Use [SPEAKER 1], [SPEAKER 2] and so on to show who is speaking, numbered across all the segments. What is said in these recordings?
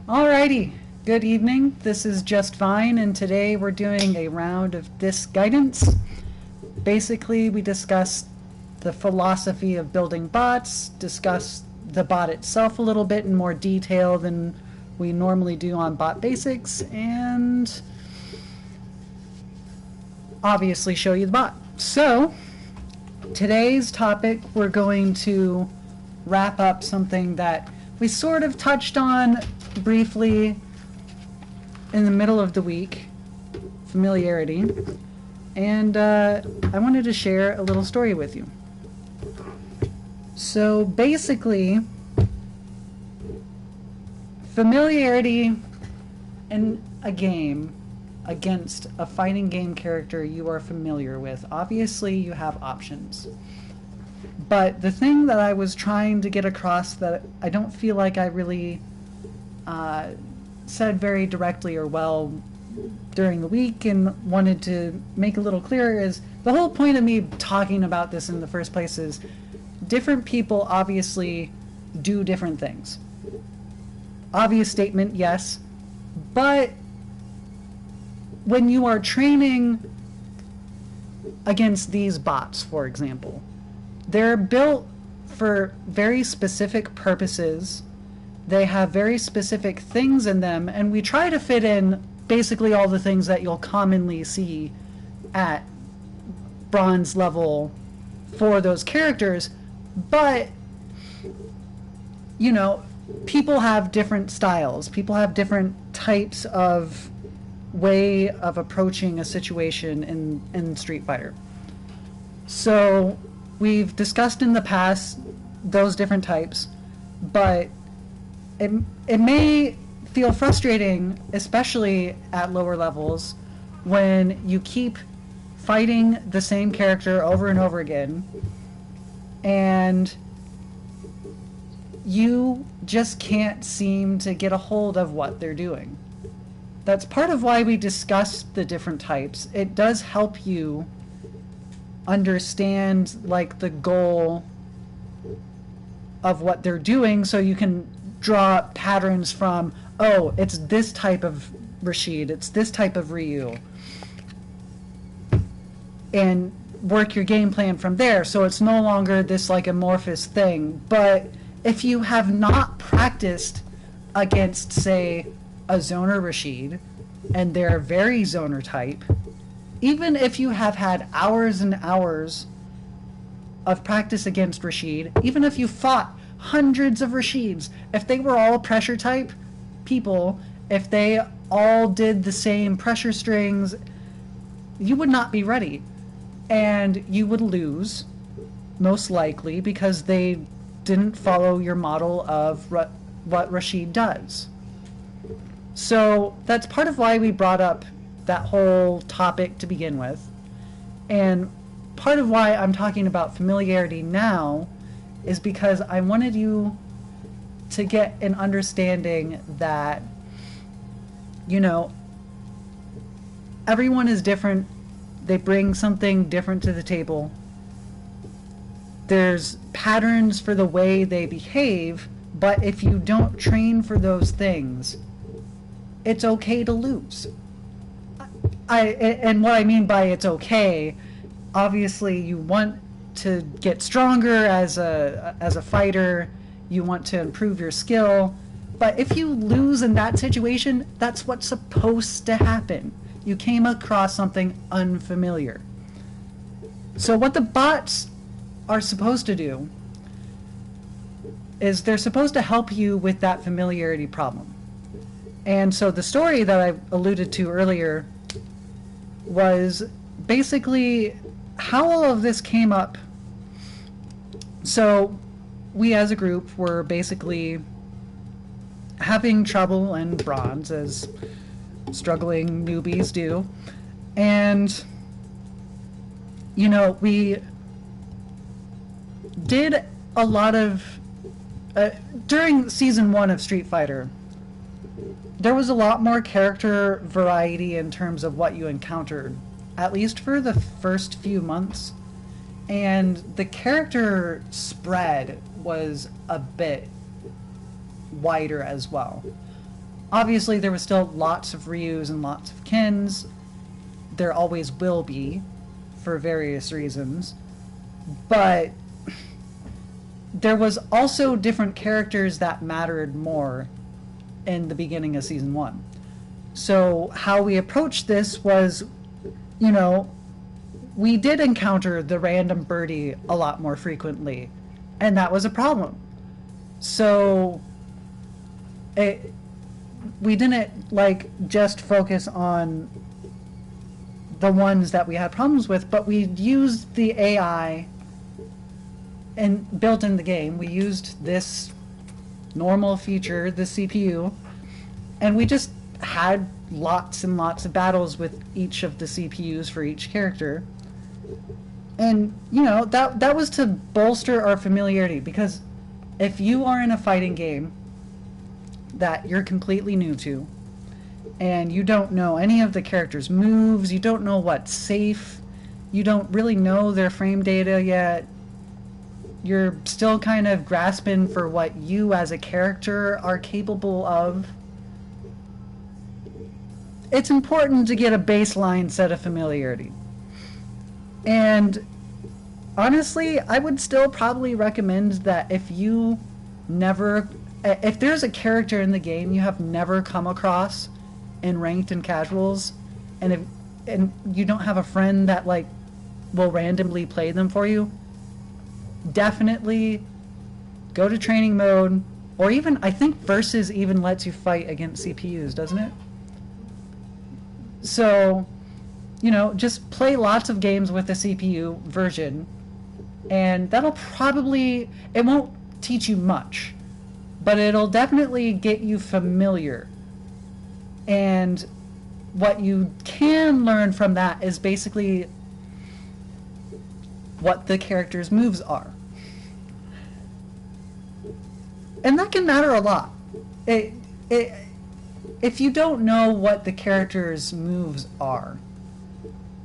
[SPEAKER 1] Alrighty, good evening. This is Just Fine, and today we're doing a round of disc guidance. Basically, we discuss the philosophy of building bots, discuss the bot itself a little bit in more detail than we normally do on bot basics, and obviously show you the bot. So, today's topic, we're going to wrap up something that we sort of touched on briefly in the middle of the week, familiarity, and I wanted to share a little story with you. So basically, familiarity in a game against a fighting game character you are familiar with. Obviously, you have options. But the thing that I was trying to get across that I don't feel like I really said very directly or well during the week and wanted to make a little clearer is the whole point of me talking about this in the first place is different people obviously do different things. Obvious statement, yes. But when you are training against these bots, for example, they're built for very specific purposes. They have very specific things in them, and we try to fit in basically all the things that you'll commonly see at bronze level for those characters. But, you know, people have different styles. People have different types of way of approaching a situation in Street Fighter. So we've discussed in the past those different types, but it may feel frustrating, especially at lower levels, when you keep fighting the same character over and over again, and you just can't seem to get a hold of what they're doing. That's part of why we discuss the different types. It does help you understand like the goal of what they're doing, so you can draw patterns from, oh, it's this type of Rashid, it's this type of Ryu, and work your game plan from there, so it's no longer this like amorphous thing. But if you have not practiced against, say, a zoner Rashid, and they're very zoner type, even if you have had hours and hours of practice against Rashid, even if you fought hundreds of Rashids, if they were all pressure type people, if they all did the same pressure strings, you would not be ready. And you would lose, most likely, because they didn't follow your model of what Rashid does. So that's part of why we brought up that whole topic to begin with. And part of why I'm talking about familiarity now is because I wanted you to get an understanding that, you know, everyone is different. They bring something different to the table. There's patterns for the way they behave, but if you don't train for those things, it's okay to lose. And what I mean by it's okay, obviously you want to get stronger as a fighter, you want to improve your skill, but if you lose in that situation, that's what's supposed to happen. You came across something unfamiliar. So what the bots are supposed to do is they're supposed to help you with that familiarity problem. And so the story that I alluded to earlier was basically how all of this came up. So we as a group were basically having trouble in bronze, as struggling newbies do. And, you know, we did a lot of... during Season 1 of Street Fighter, there was a lot more character variety in terms of what you encountered, at least for the first few months. And the character spread was a bit wider as well. Obviously, there was still lots of Ryus and lots of Kens. There always will be, for various reasons. But there was also different characters that mattered more in the beginning of Season 1. So how we approached this was, you know, we did encounter the random birdie a lot more frequently, and that was a problem. So we didn't like just focus on the ones that we had problems with, but we used the AI and built in the game. We used this normal feature, the CPU, and we just had lots and lots of battles with each of the CPUs for each character. And, you know, that was to bolster our familiarity, because if you are in a fighting game that you're completely new to, and you don't know any of the characters' moves, you don't know what's safe, you don't really know their frame data yet, you're still kind of grasping for what you as a character are capable of, it's important to get a baseline set of familiarity. And honestly, I would still probably recommend that if there's a character in the game you have never come across in ranked and casuals, and you don't have a friend that like will randomly play them for you, definitely go to training mode, or even I think Versus even lets you fight against CPUs, doesn't it? So, you know, just play lots of games with the CPU version, and that'll probably, it won't teach you much, but it'll definitely get you familiar. And what you can learn from that is basically what the character's moves are. And that can matter a lot. If you don't know what the character's moves are,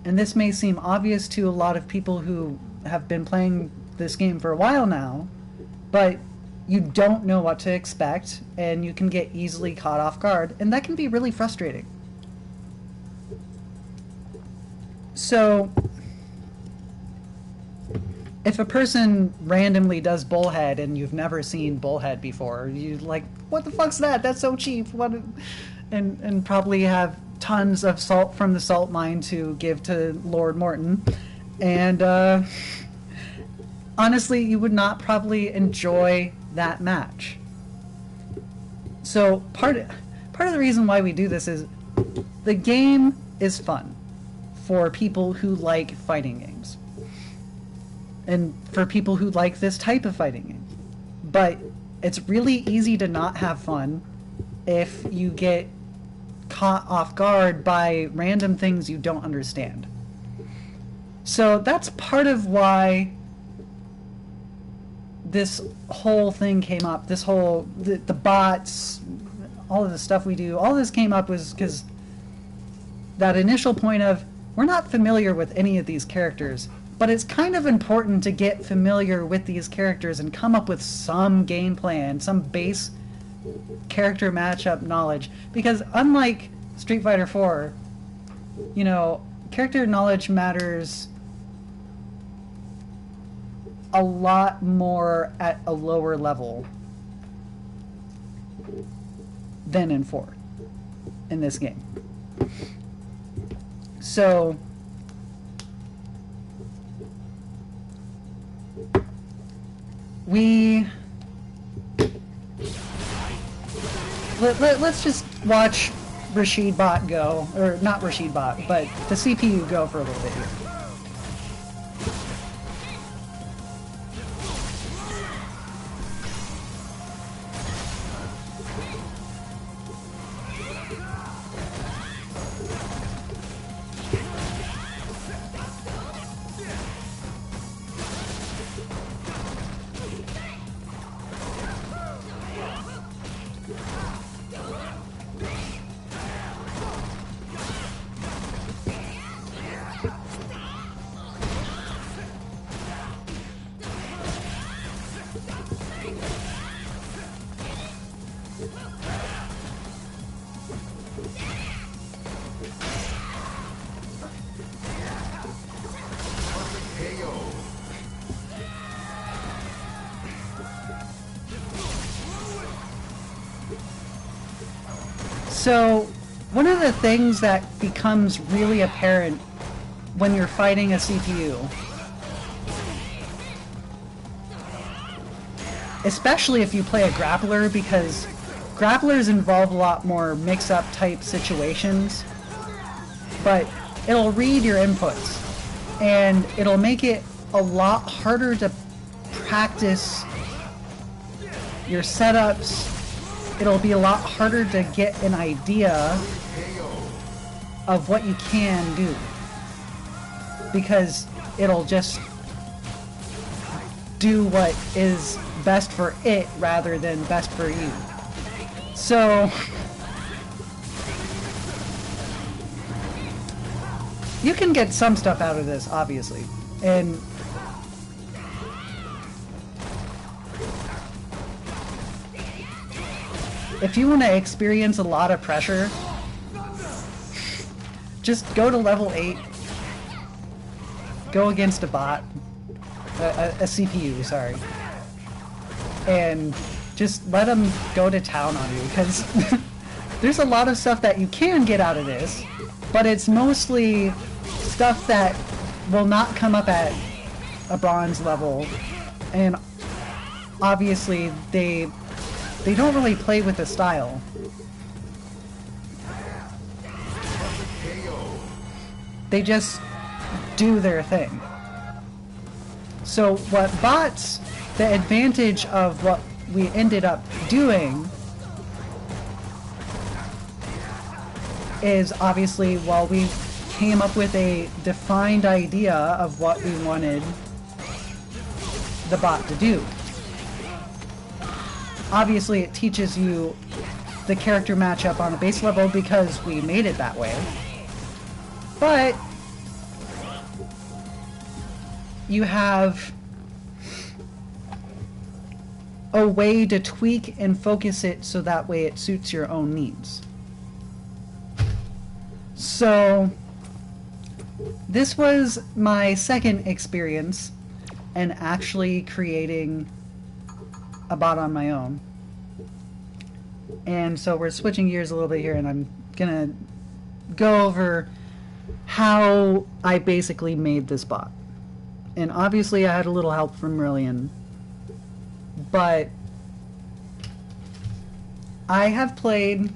[SPEAKER 1] and this may seem obvious to a lot of people who have been playing this game for a while now, but you don't know what to expect, and you can get easily caught off guard, and that can be really frustrating. So, if a person randomly does Bullhead and you've never seen Bullhead before, you're like, what the fuck's that? That's so cheap. What? And probably have tons of salt from the salt mine to give to Lord Morton. And honestly, you would not probably enjoy that match. So part of the reason why we do this is the game is fun for people who like fighting games, and for people who like this type of fighting game. But it's really easy to not have fun if you get caught off guard by random things you don't understand. So that's part of why this whole thing came up. This whole, the bots, all of the stuff we do, all this came up was because that initial point of, we're not familiar with any of these characters, but it's kind of important to get familiar with these characters and come up with some game plan, some base character matchup knowledge. Because unlike Street Fighter 4, you know, character knowledge matters a lot more at a lower level than in 4 in this game. So let's just watch RashidBot go, or not RashidBot, but the CPU go for a little bit here. So, one of the things that becomes really apparent when you're fighting a CPU, especially if you play a grappler, because grapplers involve a lot more mix-up type situations, but it'll read your inputs, and it'll make it a lot harder to practice your setups. It'll be a lot harder to get an idea of what you can do, because it'll just do what is best for it rather than best for you. So you can get some stuff out of this, obviously, and if you want to experience a lot of pressure, just go to level 8, go against a bot, a CPU, sorry, and just let them go to town on you, because there's a lot of stuff that you can get out of this, but it's mostly stuff that will not come up at a bronze level, and obviously they don't really play with the style. They just do their thing. So what bots, the advantage of what we ended up doing is, obviously, while we came up with a defined idea of what we wanted the bot to do. Obviously, it teaches you the character matchup on a base level because we made it that way. But you have a way to tweak and focus it so that way it suits your own needs. So this was my second experience in actually creating a bot on my own. And so we're switching gears a little bit here, and I'm gonna go over how I basically made this bot. And obviously I had a little help from Rillian, but I have played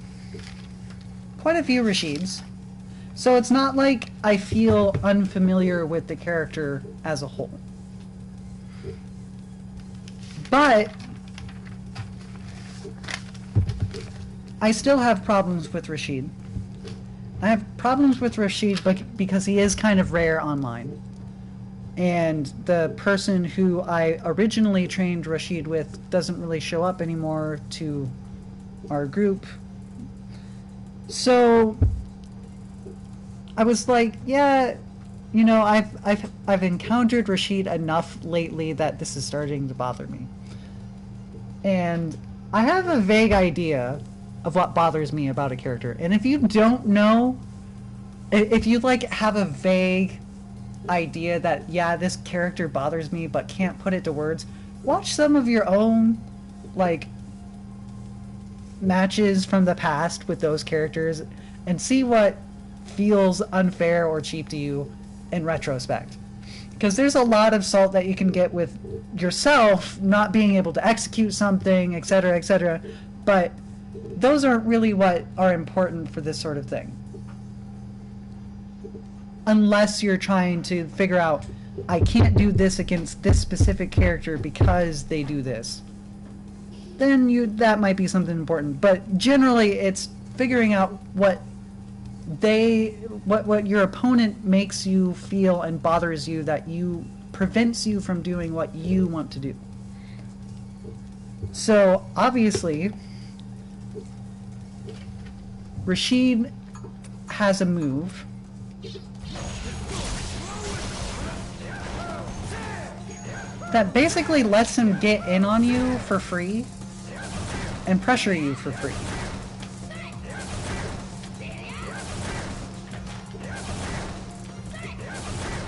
[SPEAKER 1] quite a few Rashids, so it's not like I feel unfamiliar with the character as a whole. But I still have problems with Rashid. I have problems with Rashid because he is kind of rare online. And the person who I originally trained Rashid with doesn't really show up anymore to our group. So I was like, yeah, you know, I've encountered Rashid enough lately that this is starting to bother me. And I have a vague idea of what bothers me about a character. And if you don't know, if you like have a vague idea that, yeah, this character bothers me but can't put it to words, watch some of your own like matches from the past with those characters and see what feels unfair or cheap to you in retrospect. Because there's a lot of salt that you can get with yourself not being able to execute something, etc., etc., but those aren't really what are important for this sort of thing. Unless you're trying to figure out, I can't do this against this specific character because they do this. Then that might be something important. But generally, it's figuring out what your opponent makes you feel and bothers you that prevents you from doing what you want to do. So obviously, Rashid has a move that basically lets him get in on you for free and pressure you for free.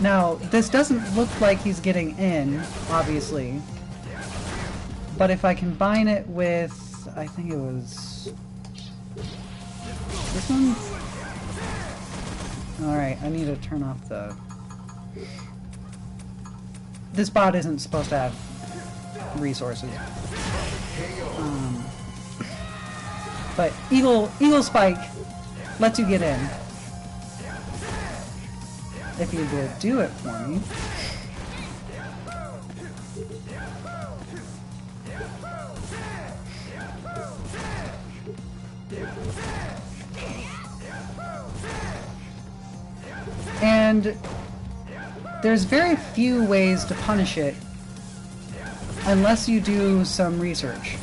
[SPEAKER 1] Now, this doesn't look like he's getting in, obviously, but if I combine it with, I think it was this one? Alright, I need to turn off the... This bot isn't supposed to have resources. But Eagle Spike lets you get in. If you would do it for me. And there's very few ways to punish it unless you do some research.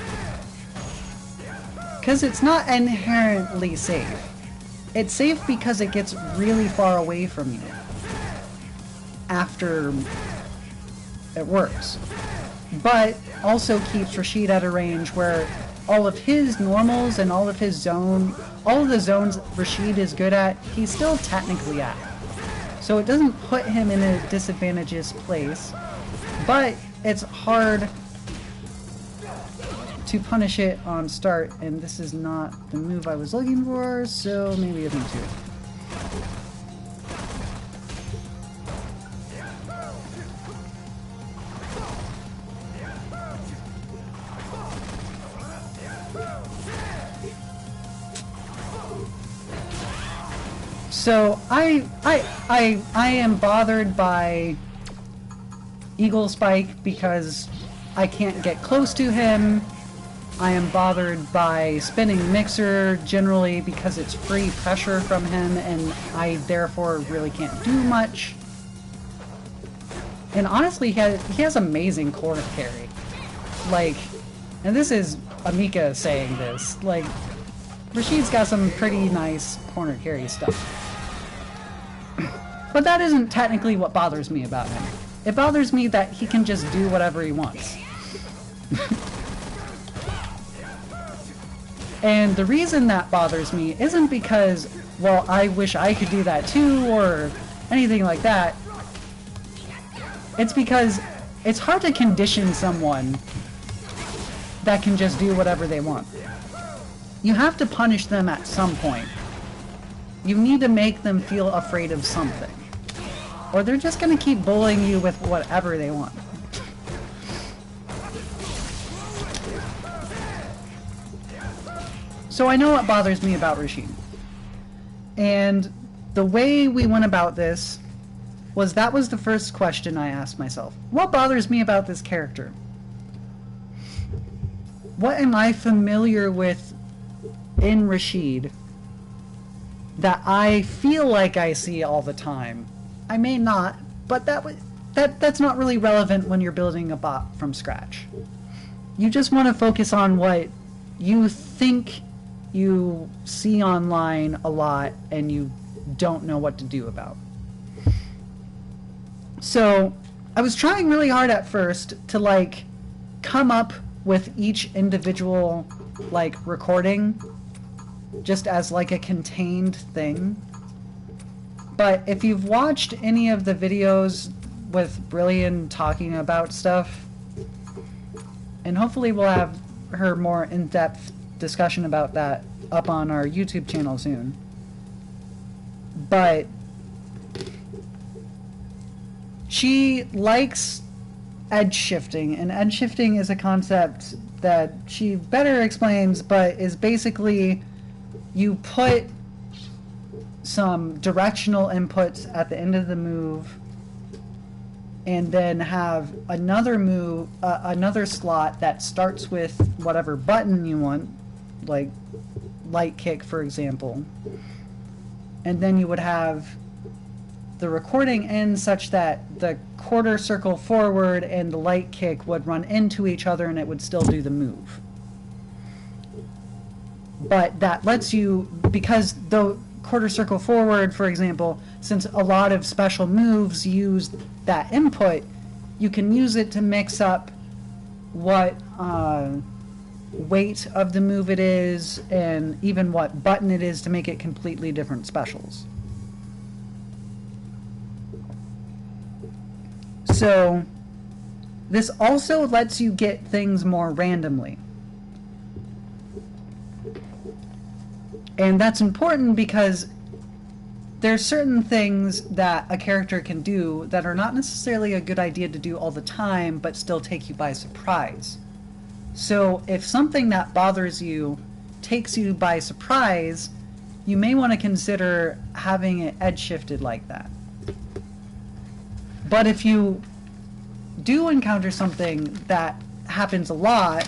[SPEAKER 1] Because it's not inherently safe. It's safe because it gets really far away from you after it works. But also keeps Rashid at a range where all of his normals and all of his zone, all of the zones Rashid is good at, he's still technically at. So it doesn't put him in a disadvantageous place, but it's hard to punish it on start, and this is not the move I was looking for, so maybe I need to. So I am bothered by Eagle Spike because I can't get close to him. I am bothered by Spinning Mixer generally because it's free pressure from him and I therefore really can't do much. And honestly, he has amazing corner carry. Like, and this is Amika saying this, like, Rashid's got some pretty nice corner carry stuff. But that isn't technically what bothers me about him. It bothers me that he can just do whatever he wants. And the reason that bothers me isn't because, well, I wish I could do that too, or anything like that. It's because it's hard to condition someone that can just do whatever they want. You have to punish them at some point. You need to make them feel afraid of something. Or they're just going to keep bullying you with whatever they want. So I know what bothers me about Rashid. And the way we went about this was that was the first question I asked myself. What bothers me about this character? What am I familiar with in Rashid that I feel like I see all the time? I may not, but that's not really relevant when you're building a bot from scratch. You just want to focus on what you think you see online a lot and you don't know what to do about. So I was trying really hard at first to like come up with each individual like recording just as like a contained thing. But if you've watched any of the videos with Brilliant talking about stuff, and hopefully we'll have her more in-depth discussion about that up on our YouTube channel soon. But she likes edge shifting, and edge shifting is a concept that she better explains, but is basically you put some directional inputs at the end of the move and then have another move, another slot that starts with whatever button you want, like light kick for example, and then you would have the recording end such that the quarter circle forward and the light kick would run into each other and it would still do the move. But that lets you, because the quarter circle forward, for example, since a lot of special moves use that input, you can use it to mix up what weight of the move it is and even what button it is to make it completely different specials. So this also lets you get things more randomly. And that's important because there's certain things that a character can do that are not necessarily a good idea to do all the time, but still take you by surprise. So if something that bothers you takes you by surprise, you may want to consider having it edge shifted like that. But if you do encounter something that happens a lot,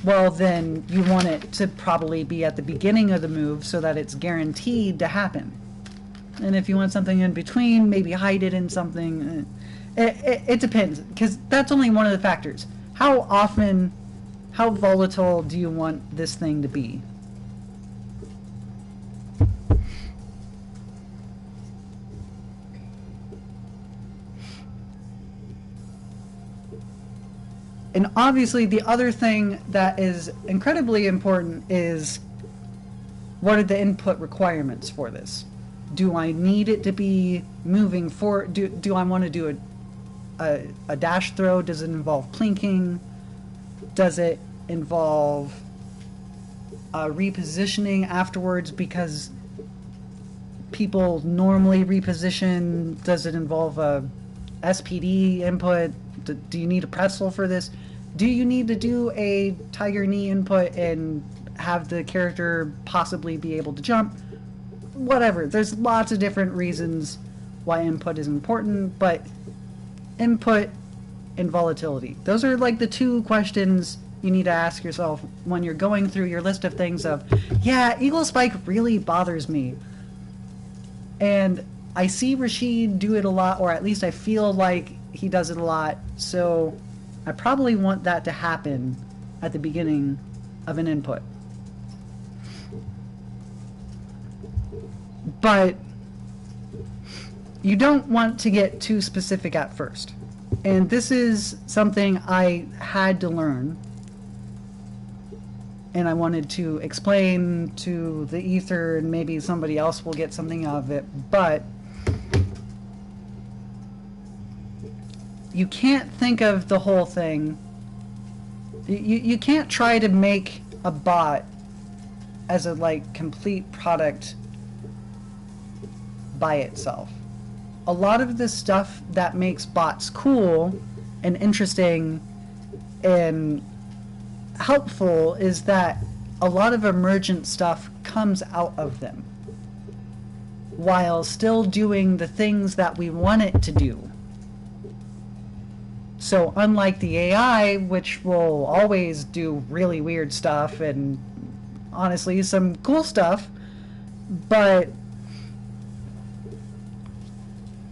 [SPEAKER 1] well, then you want it to probably be at the beginning of the move so that it's guaranteed to happen. And if you want something in between, maybe hide it in something. It depends, because that's only one of the factors. How often, how volatile do you want this thing to be? And obviously the other thing that is incredibly important is, what are the input requirements for this? Do I need it to be moving forward? Do I want to do a dash throw? Does it involve plinking? Does it involve repositioning afterwards because people normally reposition? Does it involve a SPD input? Do you need a pretzel for this? Do you need to do a tiger knee input and have the character possibly be able to jump? Whatever. There's lots of different reasons why input is important, but input and volatility. Those are like the two questions you need to ask yourself when you're going through your list of things of, yeah, Eagle Spike really bothers me. And I see Rashid do it a lot, or at least I feel like he does it a lot, so I probably want that to happen at the beginning of an input. But you don't want to get too specific at first. And this is something I had to learn, and I wanted to explain to the ether, and maybe somebody else will get something out of it, but you can't think of the whole thing. You can't try to make a bot as a like complete product by itself. A lot of the stuff that makes bots cool and interesting and helpful is that a lot of emergent stuff comes out of them while still doing the things that we want it to do. So unlike the AI, which will always do really weird stuff and honestly some cool stuff, but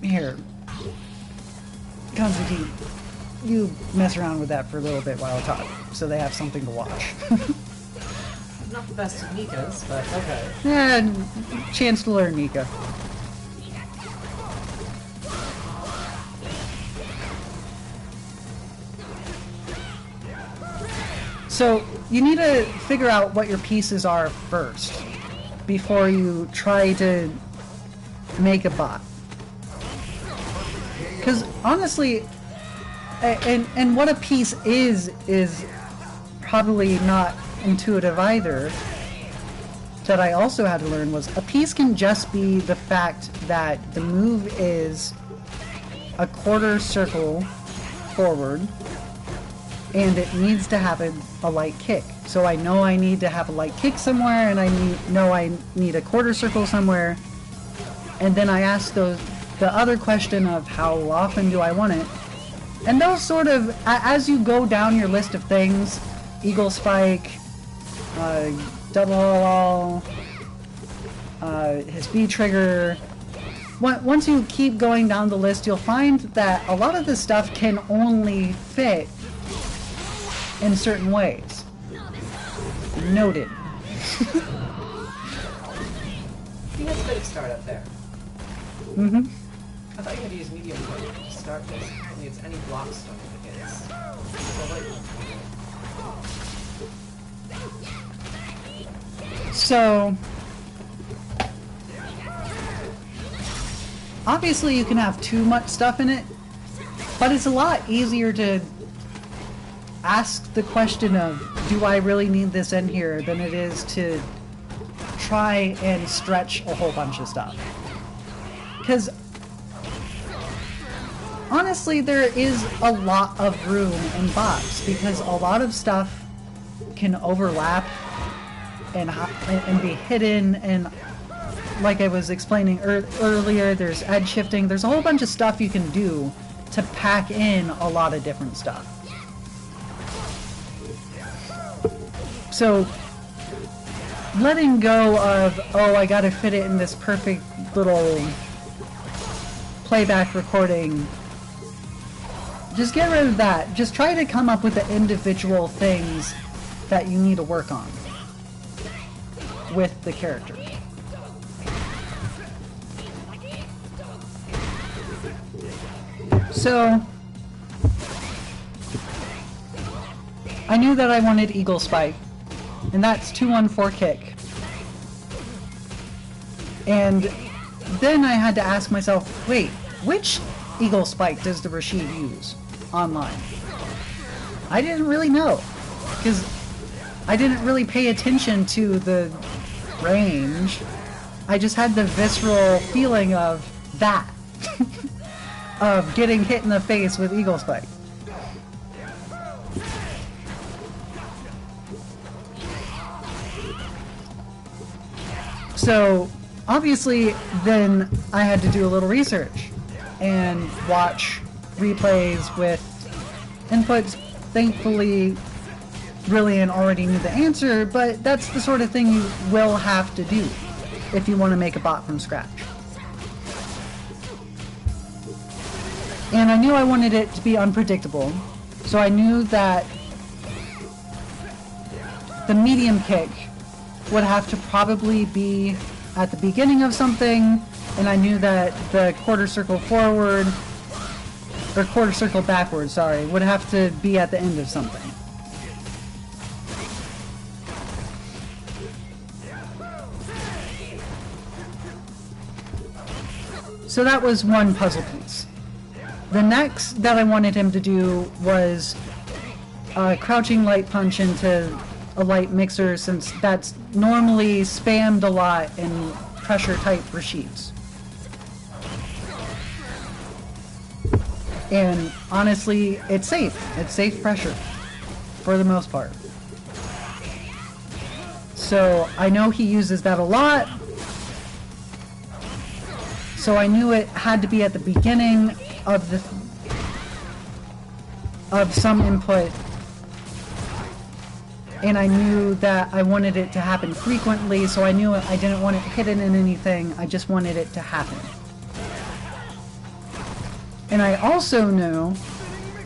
[SPEAKER 1] here, Constantine, you mess around with that for a little bit while I talk, so they have something to watch.
[SPEAKER 2] Not the best of Nika's, but okay.
[SPEAKER 1] Yeah, chance to learn Nika. So you need to figure out what your pieces are first before you try to make a bot. Because honestly, and what a piece is probably not intuitive either, that I also had to learn was a piece can just be the fact that the move is a quarter circle forward and it needs to have a light kick. So I know I need to have a light kick somewhere, and I know I need a quarter circle somewhere, and then I ask the other question of how often do I want it. And those sort of, as you go down your list of things, Eagle Spike, Double All, his V-Trigger, once you keep going down the list, you'll find that a lot of this stuff can only fit in certain ways. Noted.
[SPEAKER 2] You had a bit of start up there.
[SPEAKER 1] Mm-hmm.
[SPEAKER 2] I thought you had to use medium point to start this. Apparently it's any block stone that hits.
[SPEAKER 1] So, obviously you can have too much stuff in it, but it's a lot easier to ask the question of, do I really need this in here, than it is to try and stretch a whole bunch of stuff. Because honestly, there is a lot of room in bots, because a lot of stuff can overlap and be hidden, and like I was explaining earlier, there's edge shifting. There's a whole bunch of stuff you can do to pack in a lot of different stuff. So letting go of, oh, I gotta fit it in this perfect little playback recording, just get rid of that. Just try to come up with the individual things that you need to work on with the character. So I knew that I wanted Eagle Spike, and that's 214 kick. And then I had to ask myself, wait, which Eagle Spike does the Rashid use online? I didn't really know, because I didn't really pay attention to the range. I just had the visceral feeling of that, of getting hit in the face with Eagle Spike. So obviously then I had to do a little research and watch replays with inputs. Thankfully, Brilliant already knew the answer, but that's the sort of thing you will have to do if you want to make a bot from scratch. And I knew I wanted it to be unpredictable, so I knew that the medium kick would have to probably be at the beginning of something, and I knew that the quarter circle forward, or quarter circle backward, sorry, would have to be at the end of something. So that was one puzzle piece. The next that I wanted him to do was a crouching light punch into a light mixer, since that's normally spammed a lot in pressure type Rashids. And honestly, it's safe. It's safe pressure for the most part. So I know he uses that a lot. So I knew it had to be at the beginning of some input, and I knew that I wanted it to happen frequently, so I knew I didn't want it hidden in anything, I just wanted it to happen. And I also knew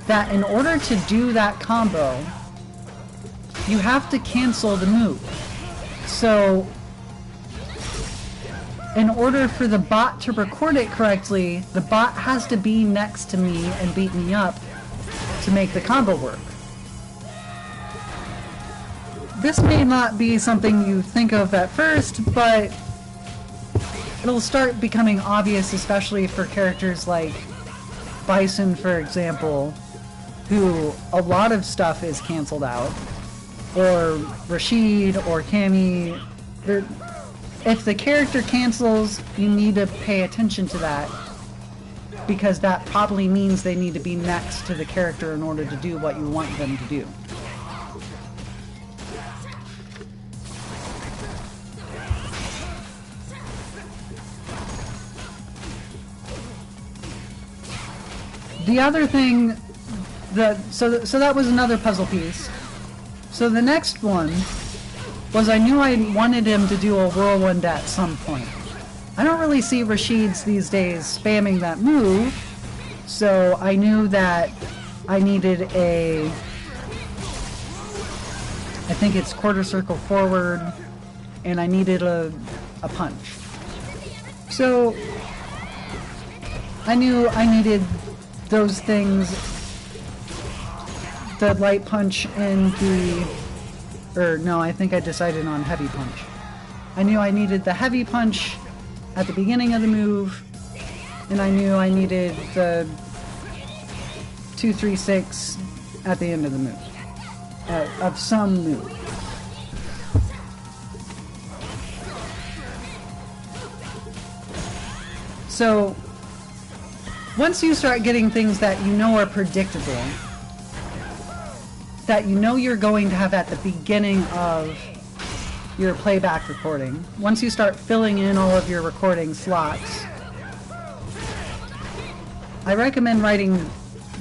[SPEAKER 1] that in order to do that combo, you have to cancel the move. So in order for the bot to record it correctly, the bot has to be next to me and beat me up to make the combo work. This may not be something you think of at first, but it'll start becoming obvious, especially for characters like Bison, for example, who a lot of stuff is canceled out, or Rashid, or Cammy. If the character cancels, you need to pay attention to that, because that probably means they need to be next to the character in order to do what you want them to do. The other thing, so that was another puzzle piece. So the next one was, I knew I wanted him to do a whirlwind at some point. I don't really see Rashids these days spamming that move, so I knew that I needed I think it's quarter circle forward, and I needed a punch. So I knew I needed those things, the light punch and no, I think I decided on heavy punch. I knew I needed the heavy punch at the beginning of the move, and I knew I needed the 2-3-6 at the end of the move. of some move. So once you start getting things that you know are predictable, that you know you're going to have at the beginning of your playback recording, once you start filling in all of your recording slots, I recommend writing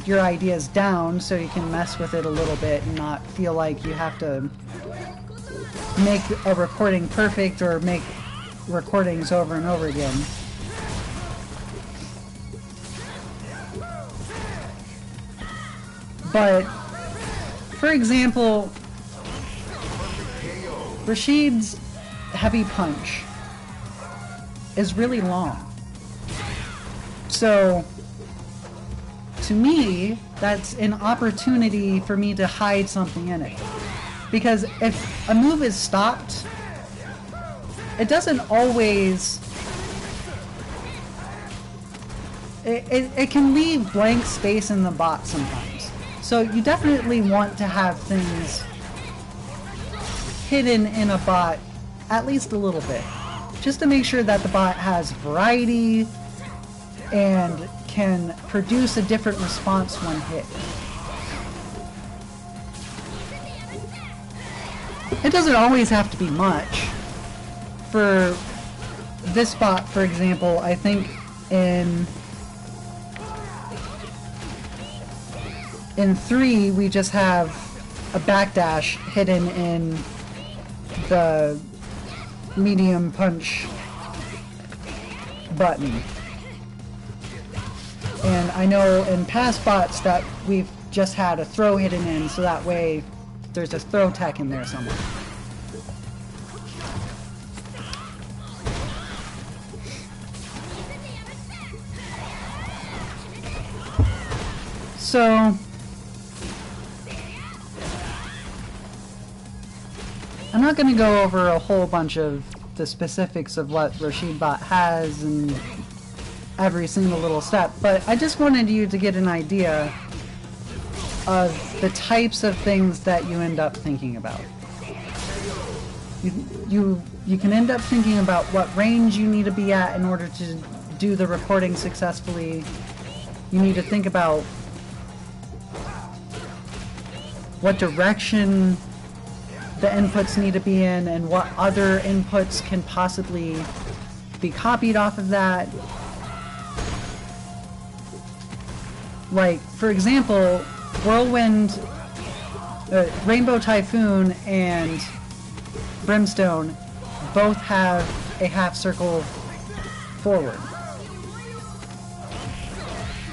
[SPEAKER 1] your ideas down so you can mess with it a little bit and not feel like you have to make a recording perfect or make recordings over and over again. But, for example, Rashid's heavy punch is really long. So, to me, that's an opportunity for me to hide something in it. Because if a move is stopped, it doesn't always... It can leave blank space in the bot sometimes. So you definitely want to have things hidden in a bot at least a little bit, just to make sure that the bot has variety and can produce a different response when hit. It doesn't always have to be much. For this bot, for example, I think in 3 we just have a backdash hidden in the medium punch button. And I know in past bots that we've just had a throw hidden in, so that way there's a throw tech in there somewhere. So I'm not going to go over a whole bunch of the specifics of what RashidBot has and every single little step, but I just wanted you to get an idea of the types of things that you end up thinking about. You can end up thinking about what range you need to be at in order to do the recording successfully. You need to think about what direction the inputs need to be in and what other inputs can possibly be copied off of that. Like, for example, Whirlwind, Rainbow Typhoon and Brimstone both have a half circle forward.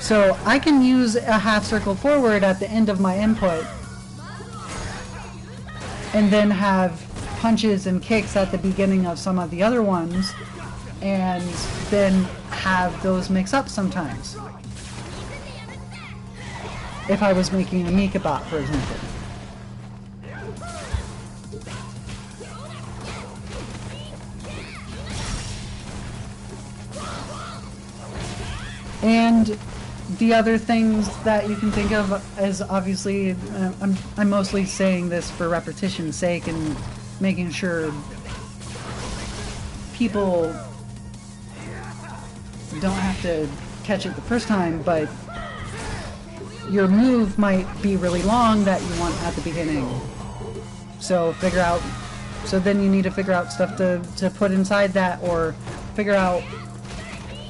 [SPEAKER 1] So I can use a half circle forward at the end of my input and then have punches and kicks at the beginning of some of the other ones, and then have those mix up sometimes. If I was making a Mika bot, for example. And the other things that you can think of is obviously, I'm mostly saying this for repetition's sake and making sure people don't have to catch it the first time, but your move might be really long that you want at the beginning. So then you need to figure out stuff to put inside that, or figure out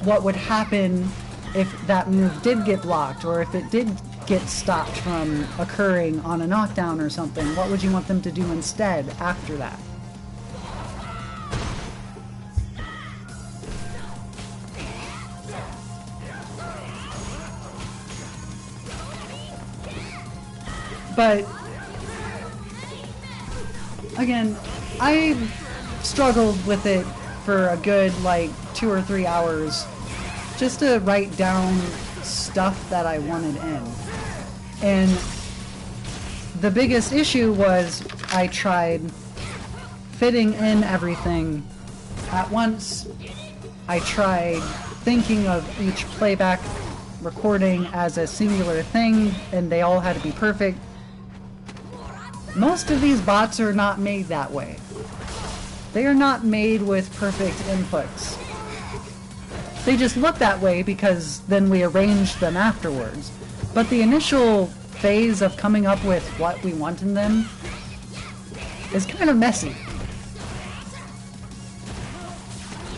[SPEAKER 1] what would happen if that move did get blocked, or if it did get stopped from occurring on a knockdown or something. What would you want them to do instead after that? But again, I struggled with it for a good 2 or 3 hours just to write down stuff that I wanted in. And the biggest issue was I tried fitting in everything at once. I tried thinking of each playback recording as a singular thing, and they all had to be perfect. Most of these bots are not made that way. They are not made with perfect inputs. They just look that way because then we arrange them afterwards. But the initial phase of coming up with what we want in them is kind of messy.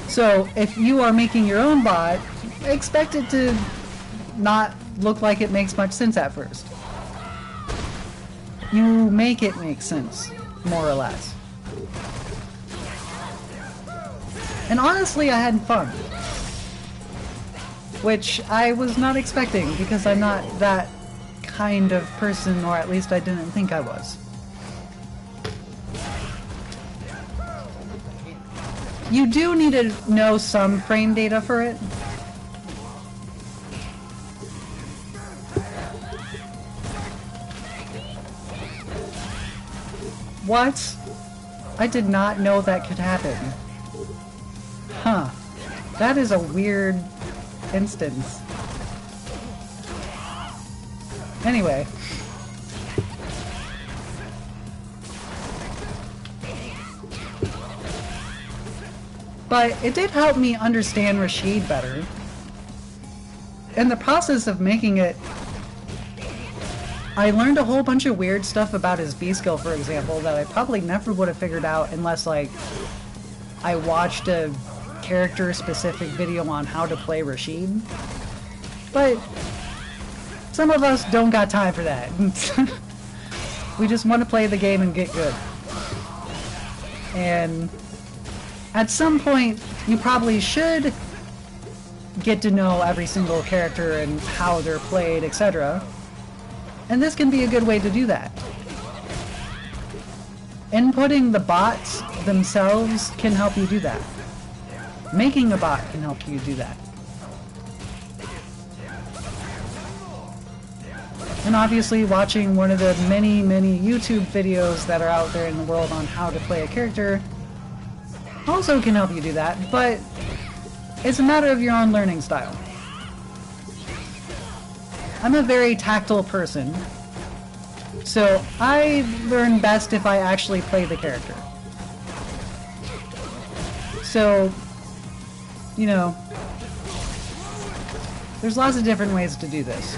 [SPEAKER 1] So if you are making your own bot, expect it to not look like it makes much sense at first. You make it make sense, more or less. And honestly, I had fun. Which I was not expecting, because I'm not that kind of person, or at least I didn't think I was. You do need to know some frame data for it. What? I did not know that could happen. Huh. That is a weird instance. Anyway. But it did help me understand Rashid better. In the process of making it, I learned a whole bunch of weird stuff about his B-skill, for example, that I probably never would have figured out unless, like, I watched a character-specific video on how to play Rashid. But some of us don't got time for that. We just want to play the game and get good. And at some point, you probably should get to know every single character and how they're played, etc. And this can be a good way to do that. Inputting the bots themselves can help you do that. Making a bot can help you do that. And obviously watching one of the many, many YouTube videos that are out there in the world on how to play a character also can help you do that, but it's a matter of your own learning style. I'm a very tactile person, so I learn best if I actually play the character. So, you know, there's lots of different ways to do this.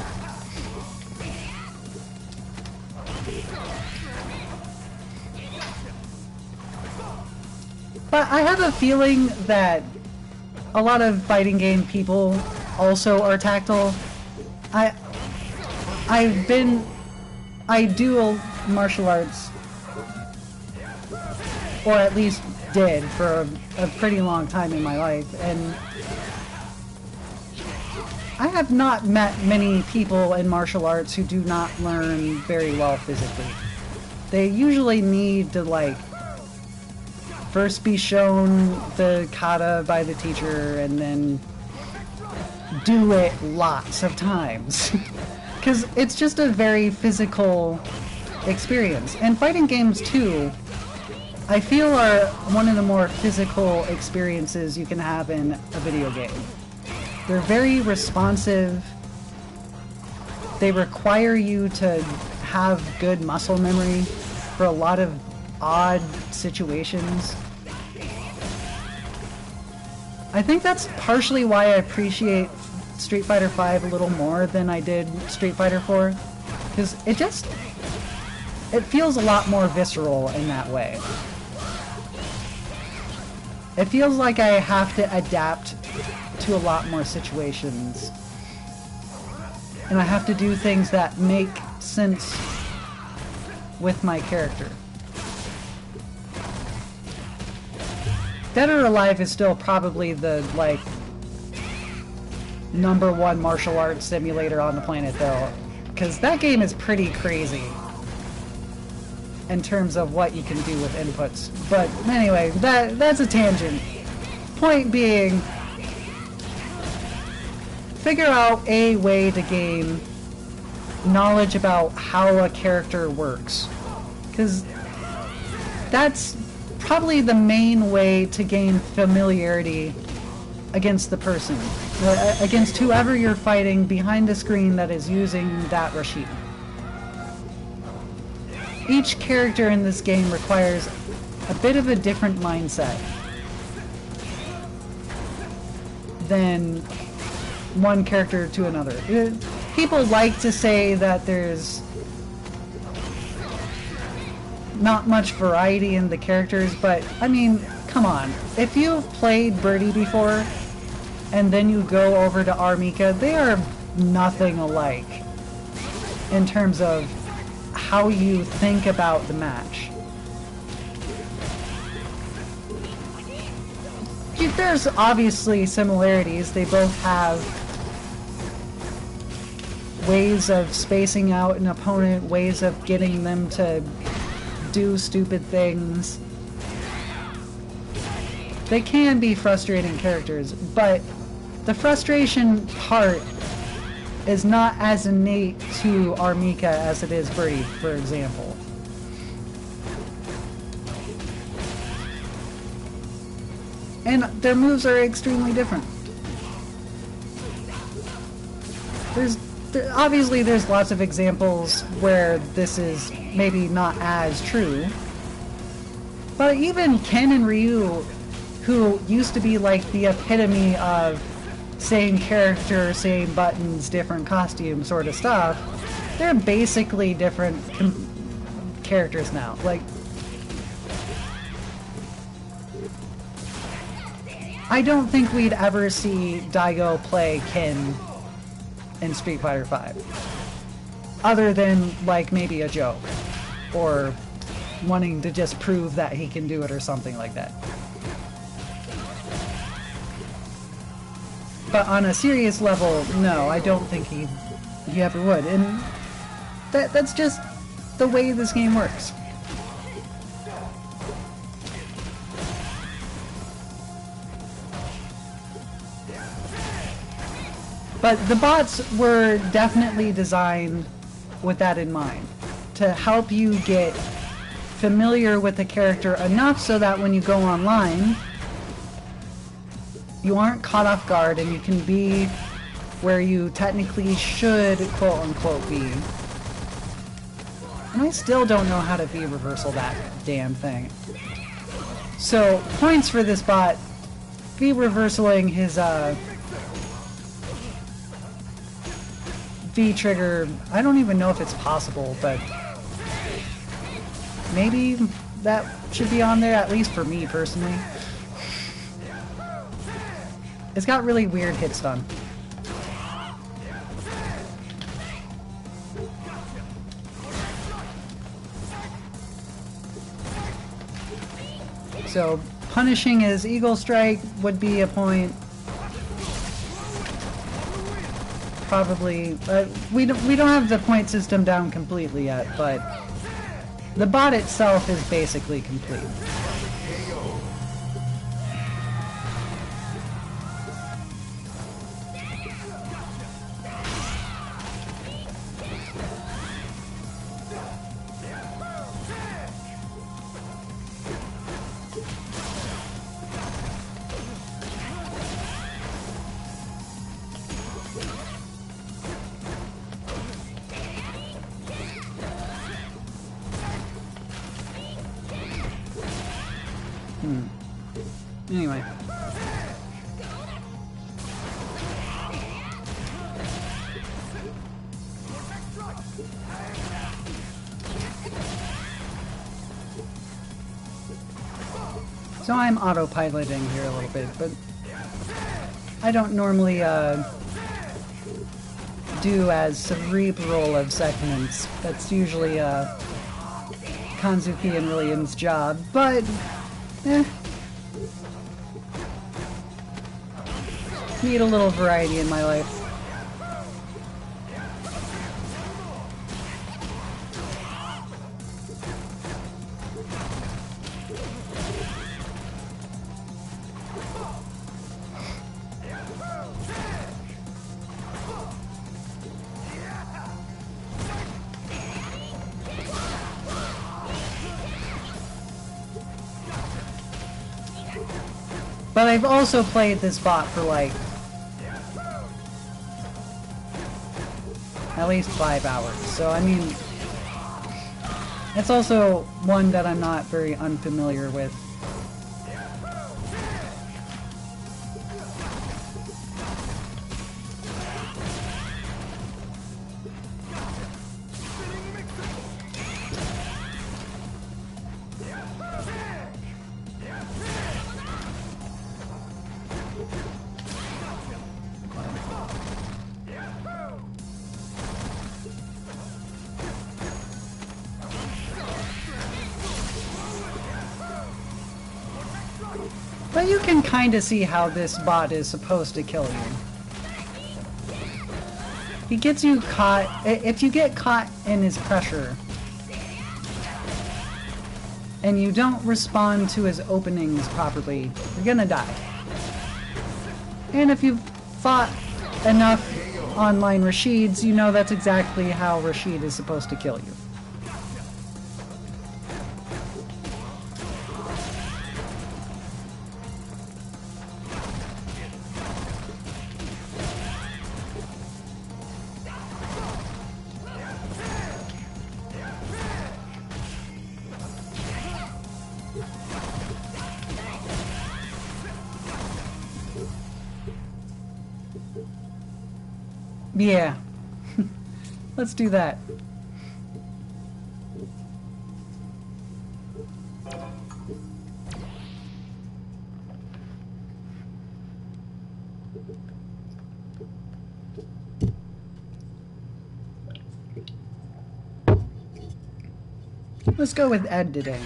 [SPEAKER 1] But I have a feeling that a lot of fighting game people also are tactile. I do martial arts, or at least did for a pretty long time in my life, and I have not met many people in martial arts who do not learn very well physically. They usually need to, like, first be shown the kata by the teacher and then do it lots of times. Because it's just a very physical experience. And fighting games, too, I feel are one of the more physical experiences you can have in a video game. They're very responsive. They require you to have good muscle memory for a lot of odd situations. I think that's partially why I appreciate Street Fighter V a little more than I did Street Fighter 4, because it feels a lot more visceral in that way. It feels like I have to adapt to a lot more situations, and I have to do things that make sense with my character. Dead or Alive is still probably the, like, #1 martial arts simulator on the planet, though, because that game is pretty crazy in terms of what you can do with inputs. But anyway, that's a tangent. Point being, figure out a way to gain knowledge about how a character works, because that's probably the main way to gain familiarity against the person, against whoever you're fighting behind the screen that is using that Rashid. each character in this game requires a bit of a different mindset than one character to another. People like to say that there's not much variety in the characters, but I mean, come on. If you've played Birdie before and then you go over to Armika, they are nothing alike in terms of how you think about the match. There's obviously similarities. They both have ways of spacing out an opponent, ways of getting them to do stupid things. They can be frustrating characters, but the frustration part is not as innate to Armika as it is Birdie, for example. And their moves are extremely different. Obviously there's lots of examples where this is maybe not as true. But even Ken and Ryu, who used to be like the epitome of same character, same buttons, different costume sort of stuff, they're basically different characters now. Like, I don't think we'd ever see Daigo play Ken in Street Fighter V. Other than, like, maybe a joke. Or wanting to just prove that he can do it or something like that. But on a serious level, no, I don't think he ever would. And that's just the way this game works. But the bots were definitely designed with that in mind, to help you get familiar with the character enough so that when you go online, you aren't caught off guard and you can be where you technically should, quote-unquote, be. And I still don't know how to V-reversal that damn thing. So, points for this bot, V-reversaling his, V-trigger, I don't even know if it's possible, but maybe that should be on there, at least for me personally. It's got really weird hit stun. So punishing his Eagle Strike would be a point. Probably, we don't have the point system down completely yet, but the bot itself is basically complete. Anyway. So I'm autopiloting here a little bit, but I don't normally do as cerebral of segments. That's usually Kanzuki and Williams' job, but need a little variety in my life. But I've also played this bot for like at least 5 hours, so I mean, It's also one that I'm not very unfamiliar with. But you can kind of see how this bot is supposed to kill you. He gets you caught. If you get caught in his pressure and you don't respond to his openings properly, you're gonna die. And if you've fought enough online Rashids, you know that's exactly how Rashid is supposed to kill you. Yeah. Let's do that. Let's go with Ed today.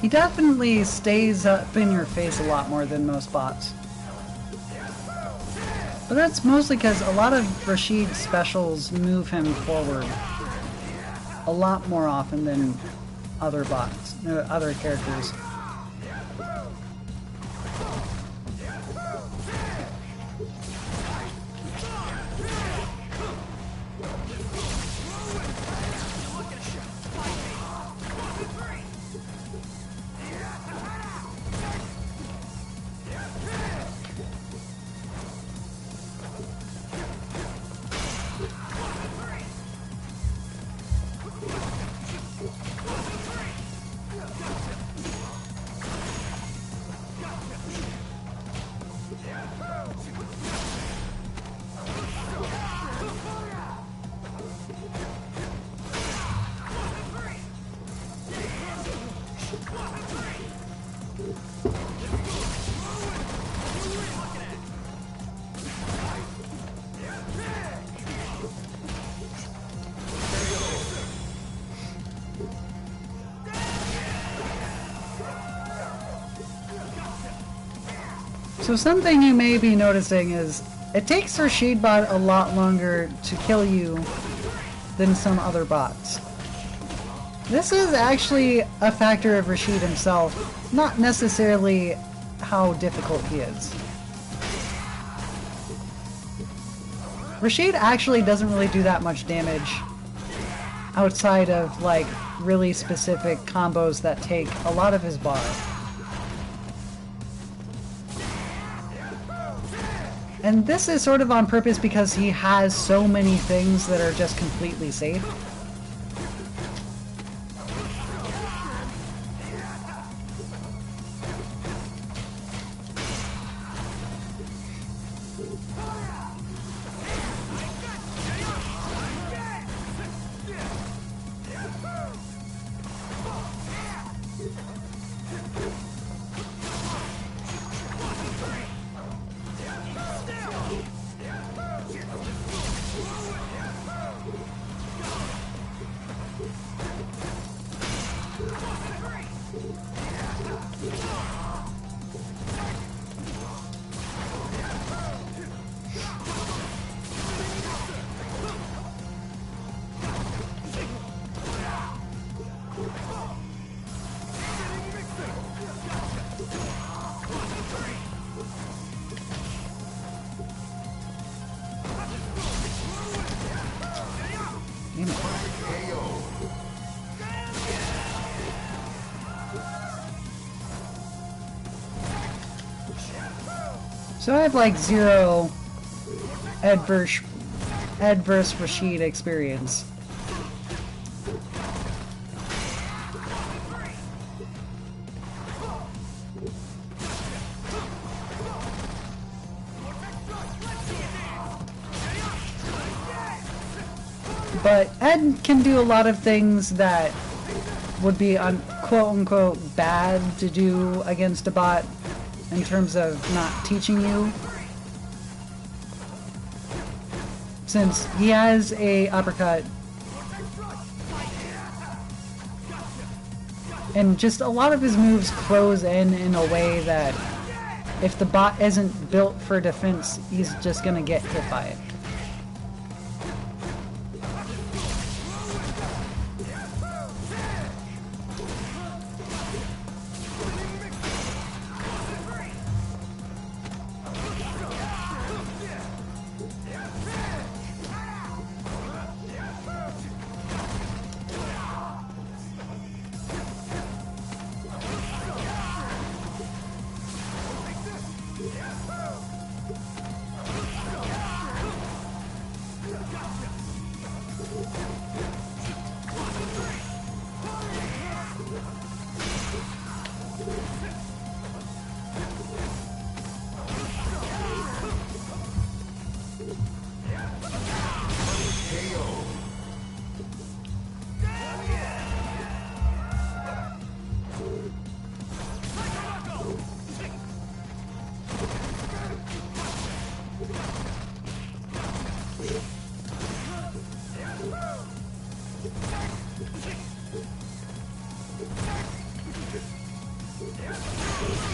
[SPEAKER 1] He definitely stays up in your face a lot more than most bots. But that's mostly because a lot of Rashid's specials move him forward a lot more often than other bots, other characters. So something you may be noticing is it takes RashidBot a lot longer to kill you than some other bots. This is actually a factor of Rashid himself, not necessarily how difficult he is. Rashid actually doesn't really do that much damage outside of like really specific combos that take a lot of his bar. And this is sort of on purpose because he has so many things that are just completely safe. So I have like zero adverse Rashid experience. But Ed can do a lot of things that would be quote-unquote bad to do against a bot in terms of not teaching you. Since he has a uppercut and just a lot of his moves close in a way that if the bot isn't built for defense, he's just gonna get hit by it.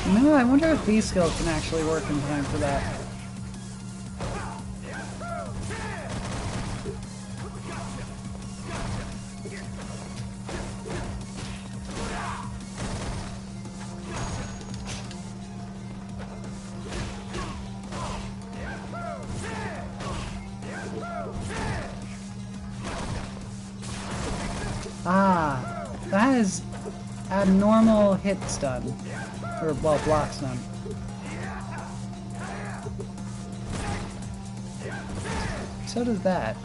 [SPEAKER 1] No, I wonder if these skills can actually work in time for that. Ah, that is abnormal hit stun. Or, well, block stun. So does that.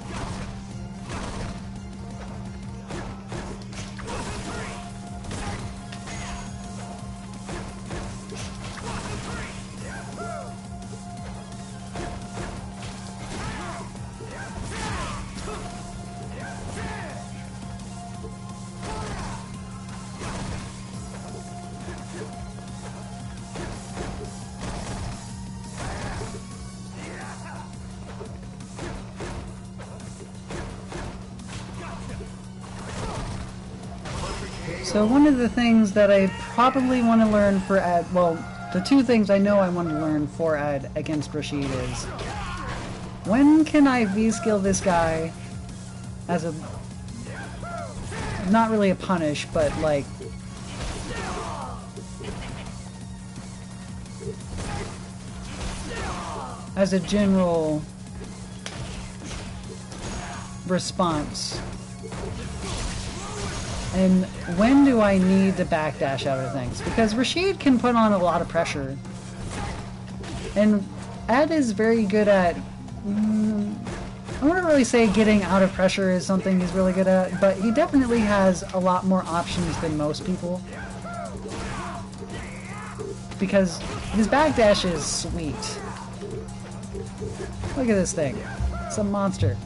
[SPEAKER 1] So one of the things that I probably want to learn for Ed, well, the two things I know I want to learn for Ed against Rashid is, when can I V-skill this guy as a not really a punish, but like as a general response. And when do I need to backdash out of things? Because Rashid can put on a lot of pressure. And Ed is very good at... I wouldn't really say getting out of pressure is something he's really good at, but he definitely has a lot more options than most people. Because his backdash is sweet. Look at this thing. It's a monster.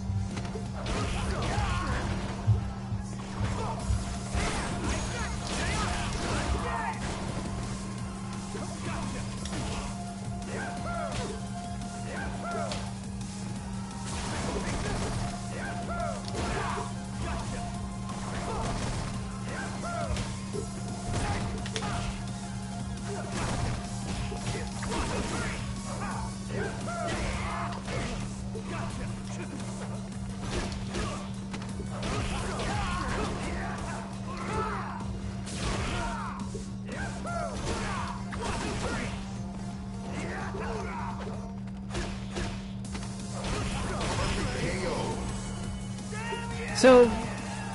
[SPEAKER 1] So,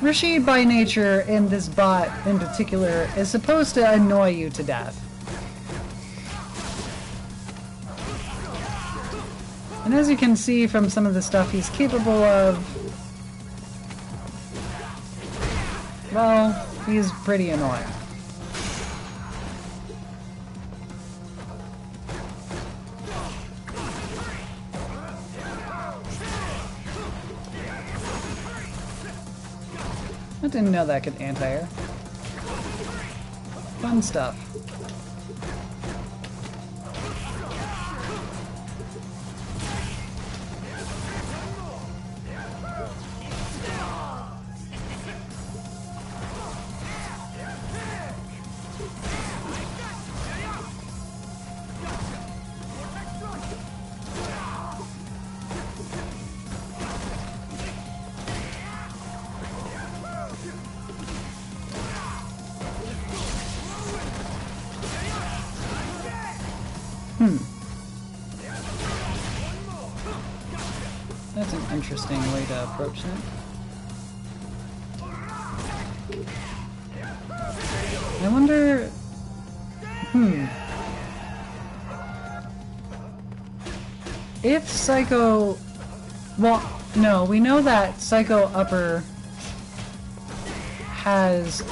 [SPEAKER 1] Rashid by nature, and this bot in particular, is supposed to annoy you to death. And as you can see from some of the stuff he's capable of, well, he's pretty annoying. I didn't know that could anti-air. Fun stuff. That's an interesting way to approach that. I wonder... If Psycho... Well, no, we know that Psycho Upper has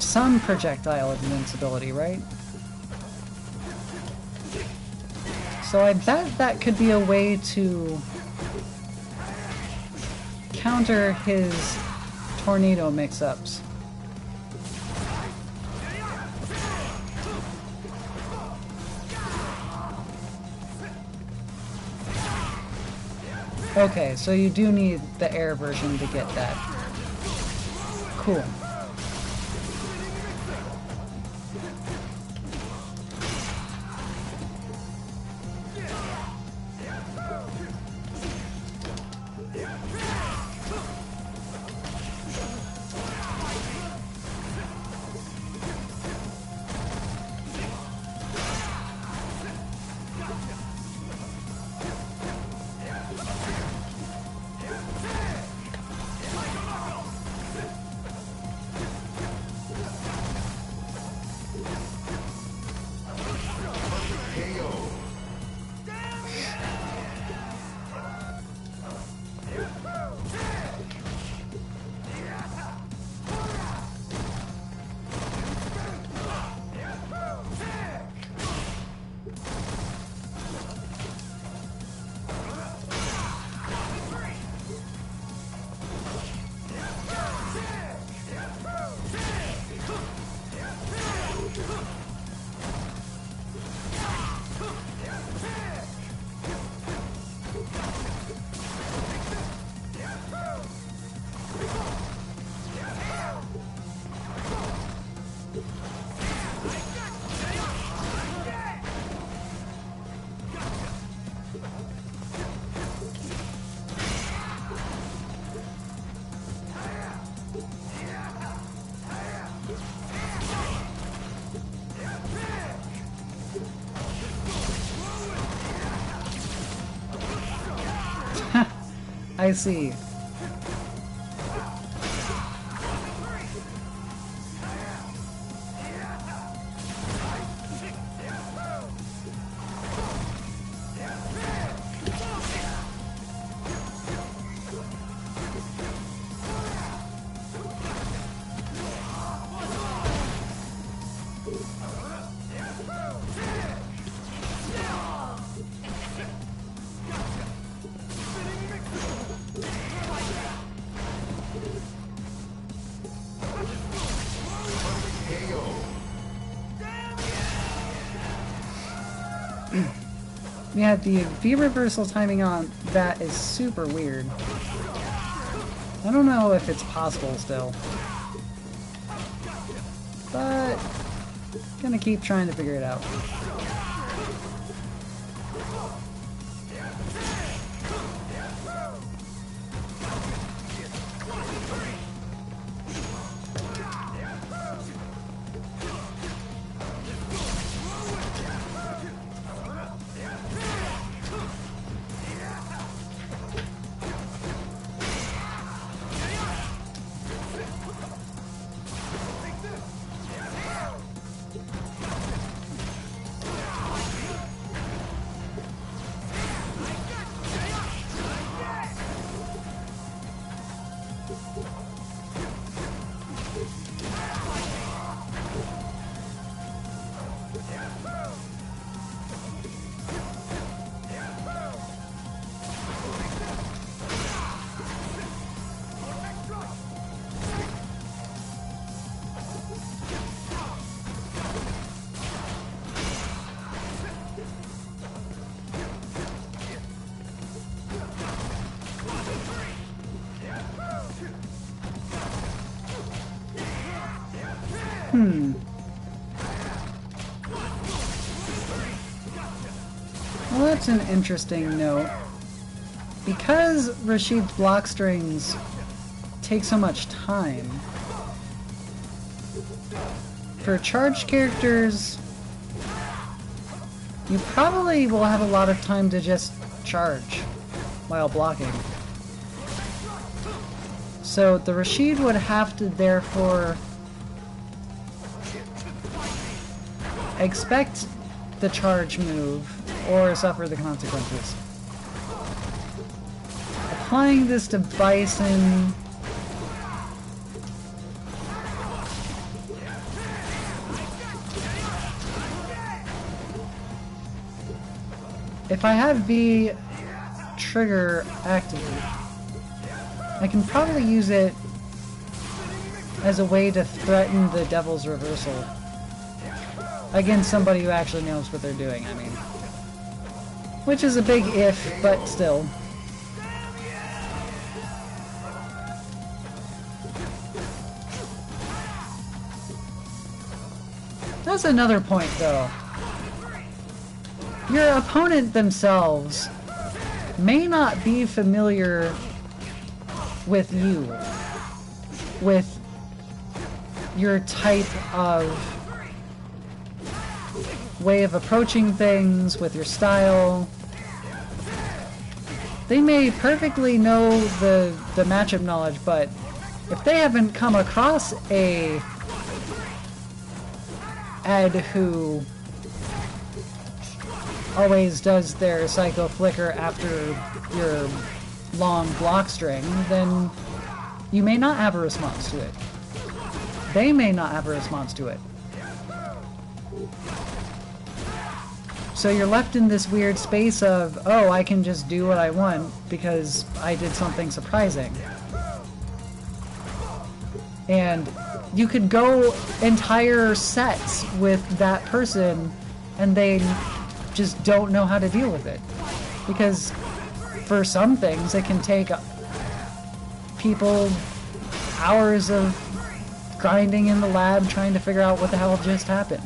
[SPEAKER 1] some projectile invincibility, right? So I bet that could be a way to counter his tornado mix-ups. Okay, so you do need the air version to get that. Cool. I see. Yeah, the V reversal timing on that is super weird. I don't know if it's possible still. But gonna keep trying to figure it out. Well, that's an interesting note. Because Rashid's block strings take so much time, for charged characters, you probably will have a lot of time to just charge while blocking. So the Rashid would have to therefore expect the charge move or suffer the consequences. Applying this to Bison, if I have V trigger active, I can probably use it as a way to threaten the Devil's Reversal against somebody who actually knows what they're doing, I mean. Which is a big if, but still. That's another point, though. Your opponent themselves may not be familiar with you, with your type of way of approaching things, with your style. They may perfectly know the matchup knowledge, but if they haven't come across a Ed who always does their Psycho Flicker after your long block string, then you may not have a response to it. They may not have a response to it. So you're left in this weird space of, oh, I can just do what I want because I did something surprising. And you could go entire sets with that person and they just don't know how to deal with it. Because for some things, it can take people hours of grinding in the lab trying to figure out what the hell just happened.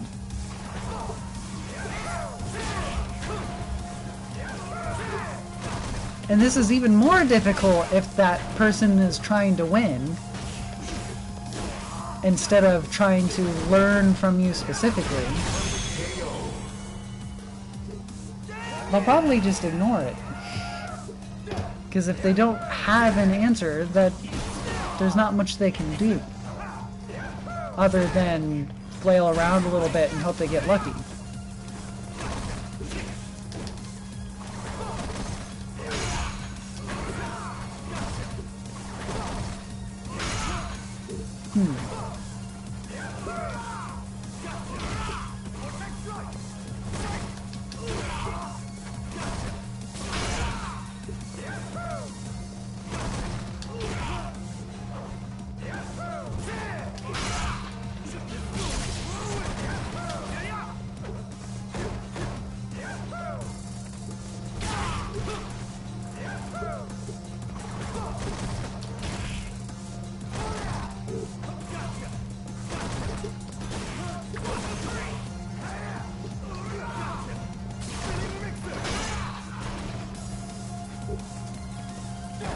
[SPEAKER 1] And this is even more difficult if that person is trying to win instead of trying to learn from you specifically. They'll probably just ignore it. Because if they don't have an answer, that there's not much they can do. Other than flail around a little bit and hope they get lucky.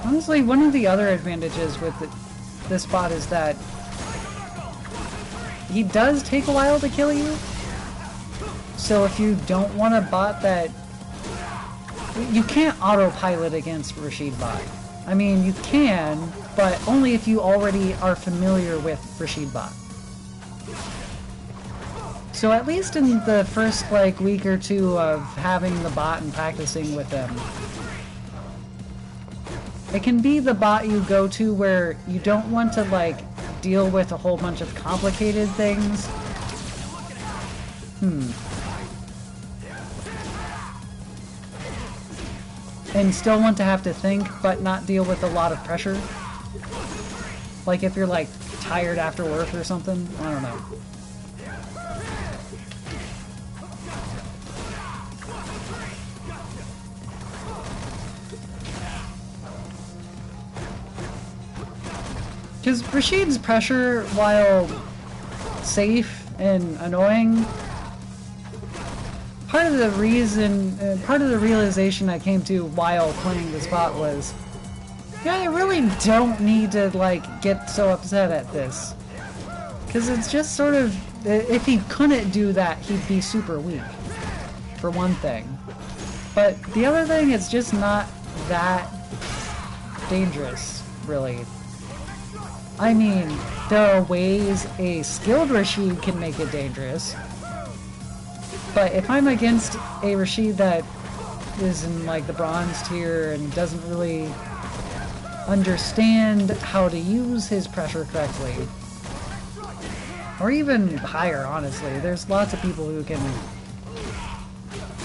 [SPEAKER 1] Honestly, one of the other advantages with this bot is that he does take a while to kill you. So if you don't want a bot that... You can't autopilot against RashidBot. I mean, you can, but only if you already are familiar with RashidBot. So at least in the first, like, week or two of having the bot and practicing with him, it can be the bot you go to where you don't want to, like, deal with a whole bunch of complicated things. And still want to have to think, but not deal with a lot of pressure. Like if you're, like, tired after work or something. I don't know. Because Rashid's pressure, while safe and annoying, part of the realization I came to while playing this bot was, yeah, I really don't need to, like, get so upset at this. Because it's just sort of, if he couldn't do that, he'd be super weak, for one thing. But the other thing, it's just not that dangerous, really. I mean, there are ways a skilled Rashid can make it dangerous. But if I'm against a Rashid that is in, like, the bronze tier and doesn't really understand how to use his pressure correctly, or even higher, honestly, there's lots of people who can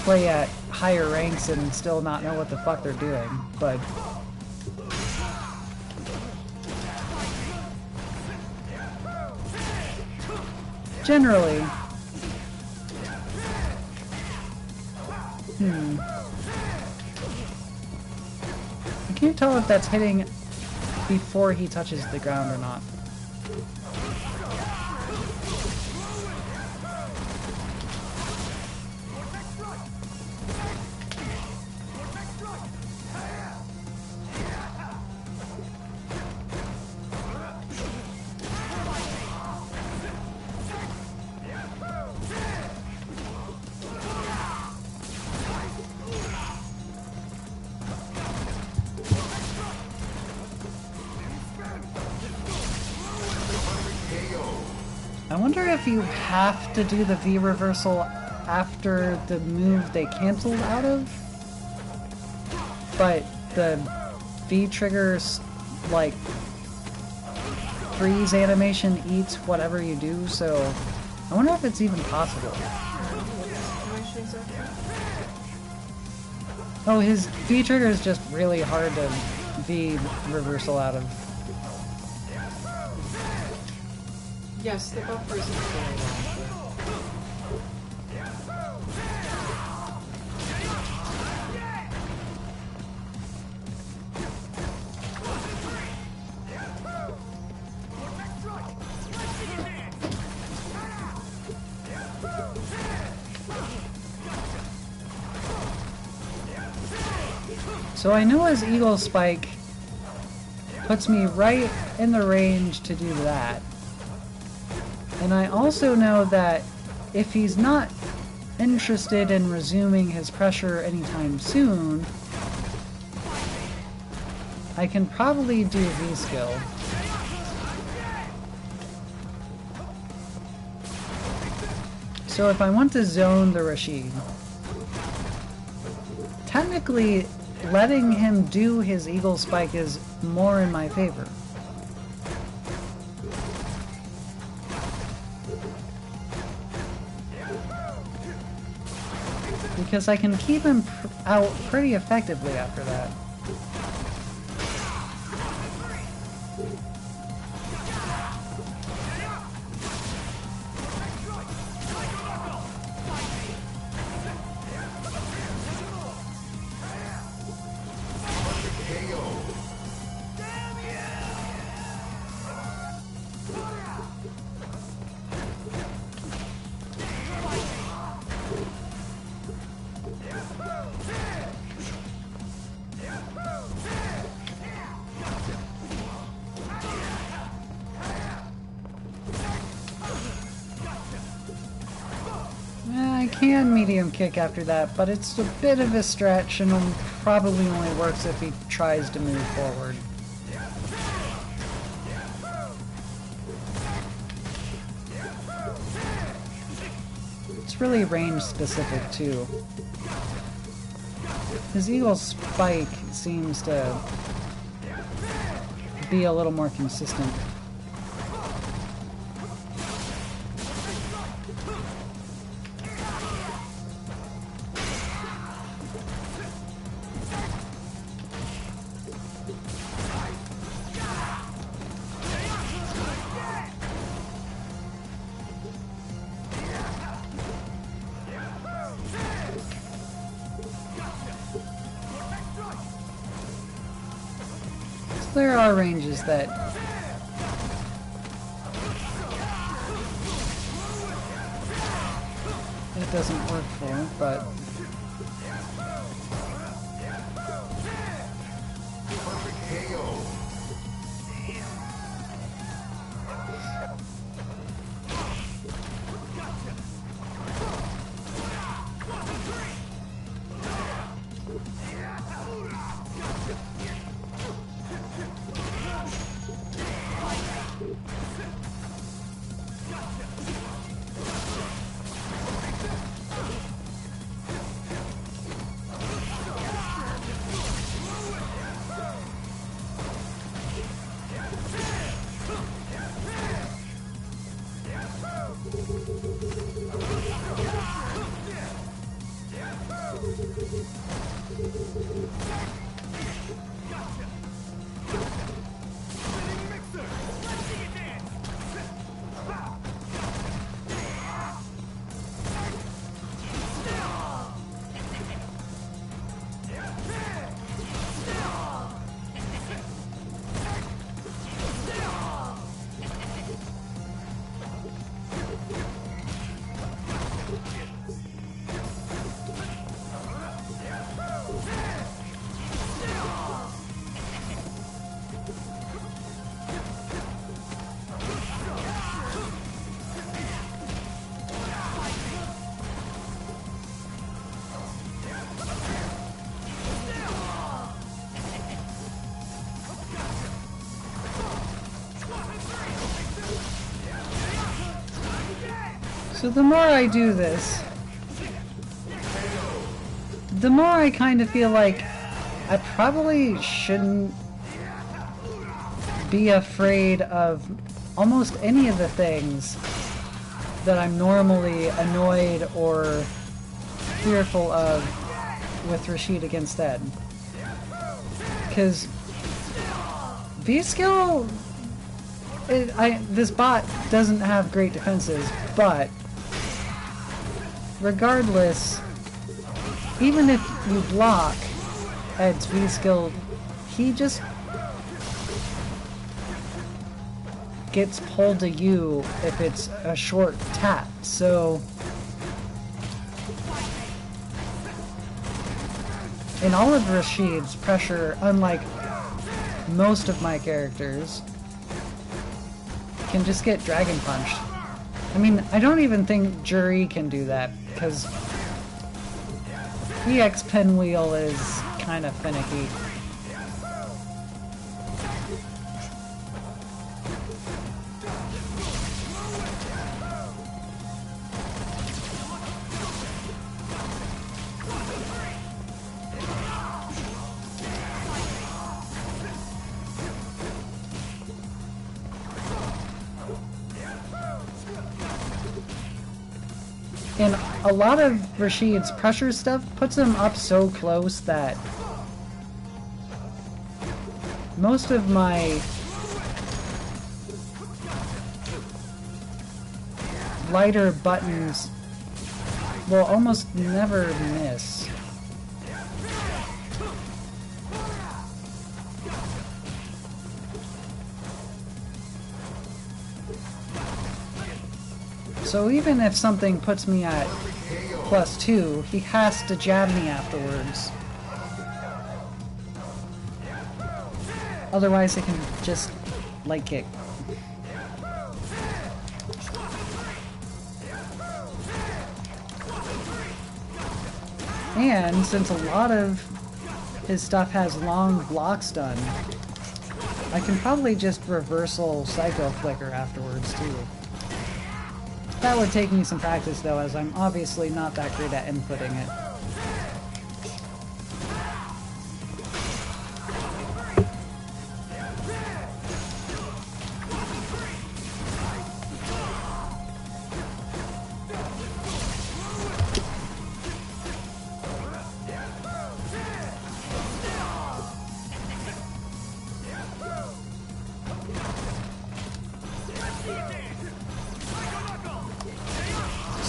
[SPEAKER 1] play at higher ranks and still not know what the fuck they're doing, but generally, I can't tell if that's hitting before he touches the ground or not. I wonder if you have to do the V reversal after the move they canceled out of, but the V triggers, like, freeze animation eats whatever you do, so I wonder if it's even possible. Oh, his V trigger is just really hard to V reversal out of.
[SPEAKER 2] Yes, the buffer isn't very
[SPEAKER 1] So I know his Eagle Spike puts me right in the range to do that. And I also know that if he's not interested in resuming his pressure anytime soon, I can probably do V-skill. So if I want to zone the Rashid, technically letting him do his Eagle Spike is more in my favor. Because I can keep him out pretty effectively after that. I can medium kick after that, but it's a bit of a stretch and probably only works if he tries to move forward. It's really range specific too. His Eagle Spike seems to be a little more consistent. There are ranges that it doesn't work for, but so the more I do this, the more I kind of feel like I probably shouldn't be afraid of almost any of the things that I'm normally annoyed or fearful of with Rashid against Ed. Because V-skill, this bot doesn't have great defenses, but regardless, even if you block Ed's V-skill, he just gets pulled to you if it's a short tap. So in all of Rashid's pressure, unlike most of my characters, can just get Dragon Punched. I mean, I don't even think Jury can do that, because EX Pinwheel is kind of finicky. And a lot of Rashid's pressure stuff puts him up so close that most of my lighter buttons will almost never miss. So even if something puts me at +2, he has to jab me afterwards. Otherwise I can just light kick. And since a lot of his stuff has long block stun, I can probably just reversal Psycho Flicker afterwards too. That would take me some practice though, as I'm obviously not that great at inputting it.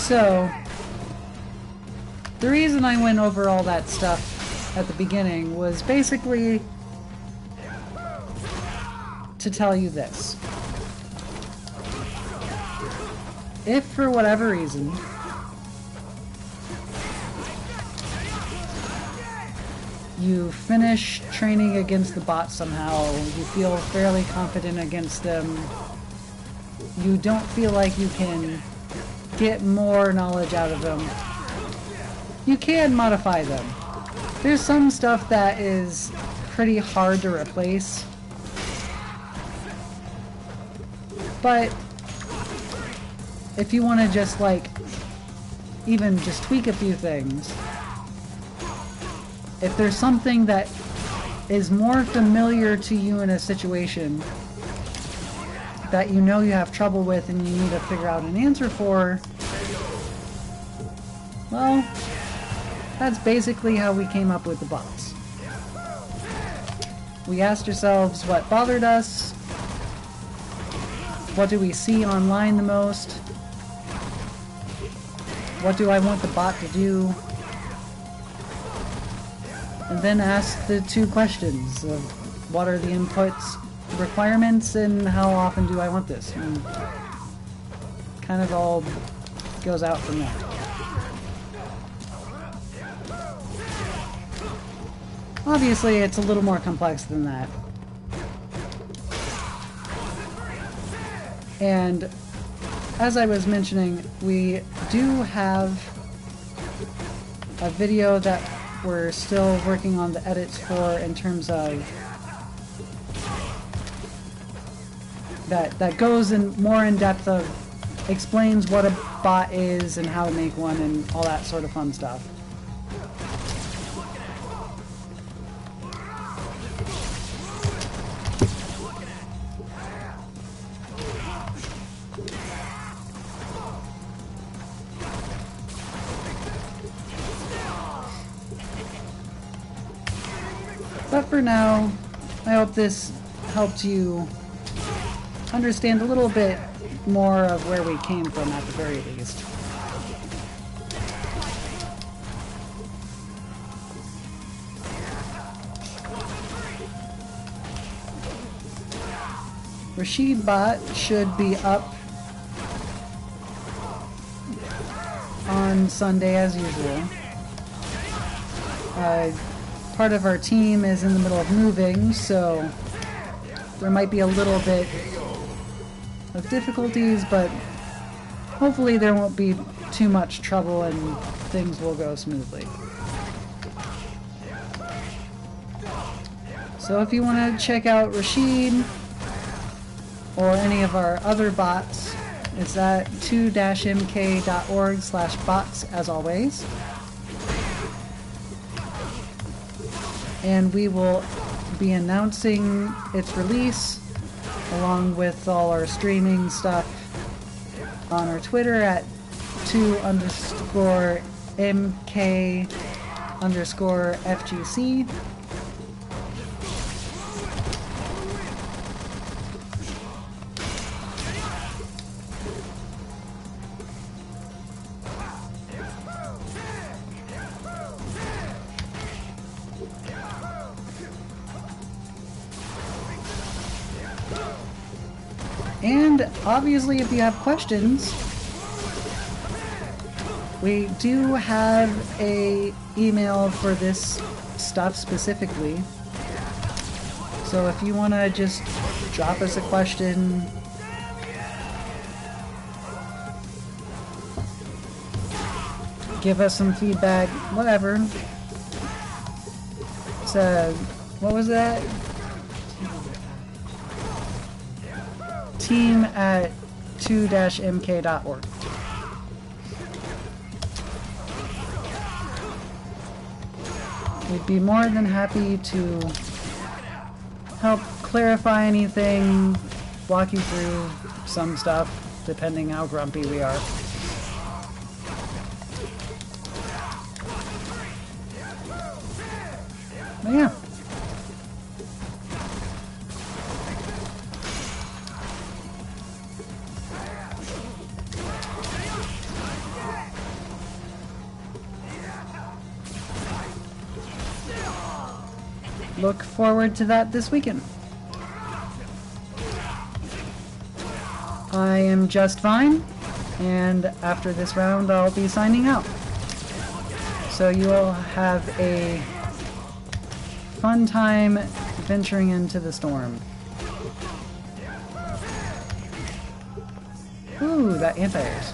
[SPEAKER 1] So, the reason I went over all that stuff at the beginning was basically to tell you this. If for whatever reason you finish training against the bot somehow, you feel fairly confident against them, you don't feel like you can get more knowledge out of them, you can modify them. There's some stuff that is pretty hard to replace, but if you want to just like even just tweak a few things, if there's something that is more familiar to you in a situation that you know you have trouble with and you need to figure out an answer for, well, that's basically how we came up with the bots. We asked ourselves what bothered us, what do we see online the most, what do I want the bot to do, and then asked the two questions of what are the inputs requirements and how often do I want this, and kind of all goes out from there. Obviously it's a little more complex than that, and as I was mentioning, we do have a video that we're still working on the edits for, in terms of that goes in more in depth of explains what a bot is and how to make one and all that sort of fun stuff. But for now, I hope this helped you understand a little bit more of where we came from at the very least. RashidBot should be up on Sunday as usual. Part of our team is in the middle of moving, so there might be a little bit of difficulties, but hopefully there won't be too much trouble and things will go smoothly. So if you want to check out Rashid or any of our other bots, it's at 2-mk.org/bots as always. And we will be announcing its release along with all our streaming stuff on our Twitter at 2_MK_FGC. And obviously, if you have questions, we do have a email for this stuff specifically. So if you want to just drop us a question, give us some feedback, whatever. So, what was that? team@2-mk.org. We'd be more than happy to help clarify anything, walk you through some stuff, depending how grumpy we are. But yeah. Look forward to that this weekend. I am just fine, and after this round I'll be signing out. So you will have a fun time venturing into the storm. Ooh, that anti-airs.